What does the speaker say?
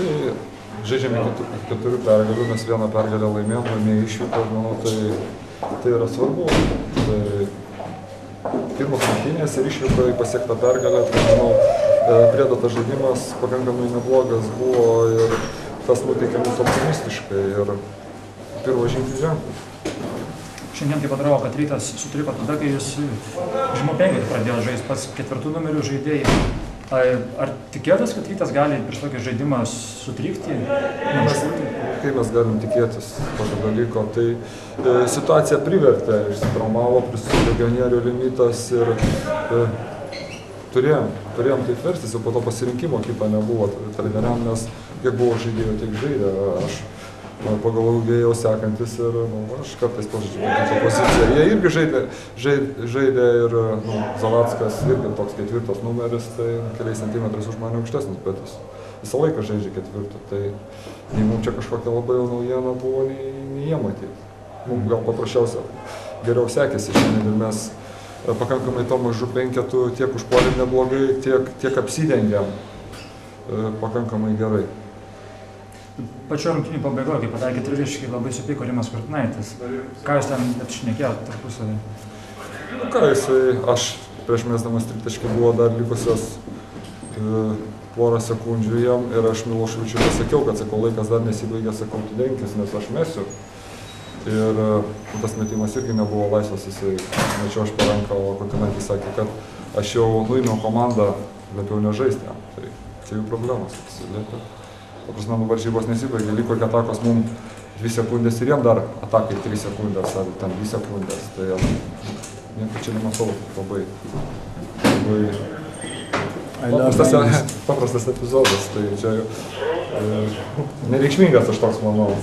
tai žaidžiame 4 pergalių, mes 1 pergalę laimėjom išvyko, manau, tai yra svarbu. Tai pirmos rungtynės ir išvykoje pasiekta pergalė, tai manau, Priedo tas žaidimas pakankamai neblogas buvo ir tas nuteikė mus optimistiškai ir pirmo žingsnį ženklų. Šiandien taip atrodo, kad Rytas sutriko tada, kai jūs žymų 5 pradėjo žaisti pats 4 numerių žaidėjai. Ar tikėtas, kad Rytas gali prieš tokį žaidimą sutrikti? Kaip mes galim tikėtis tokio dalyko, tai situacija privertė, išsitraumavo, prisijungė legionierių limitas ir turėjom taip verstis, jau po to pasirinkimo kito nebuvo treneriam, nes kiek buvo žaidėjų, tiek žaidė. Aš pagal ilgai jau sekantis ir aš kartais pažaidžiu kitą poziciją. Jie irgi žaidė ir Zavackas irgi toks 4 numeris, tai keliais centimetrais už mane aukštesnis, bet jis visą laiką žaidžia 4. Tai nei mums čia kažkokia labai jau naujiena buvo, nei jie matyti. Mums gal paprasčiausia geriau sekėsi šiandien ir mes pakankamai to mažu 5 tiek užpuolėm neblogai, tiek apsidengėm pakankamai gerai. Pačio rungtynių pabaigoje, kai pataikė tritaškį, labai supyko Rimas Kurtinaitis. Ką jūs ten šnekėjot tarpusavy? Ką aš prieš mesdamas tritaškį buvo dar likusios porą sekundžių jam ir aš Miloševičiui pasakiau, kad laikas dar nesibaigė, sakau, tu denkis, nes aš mesiu. Ir tas metimas irgi nebuvo laisvas, jisai mečiau aš per ranką, o Kurtinaitis sakė, kad aš jau nuėmiau komandą, liepiau nežaisti jam. Tai čia jų problemos. Paprasme, varžybos nesibaigė, liko iki atakos mums 2 sekundės ir jiem dar atakai 3 sekundės ar ten 2 sekundės. Tai nieko čia nematau labai paprastas epizodas, tai čia nereikšmingas aš toks manau.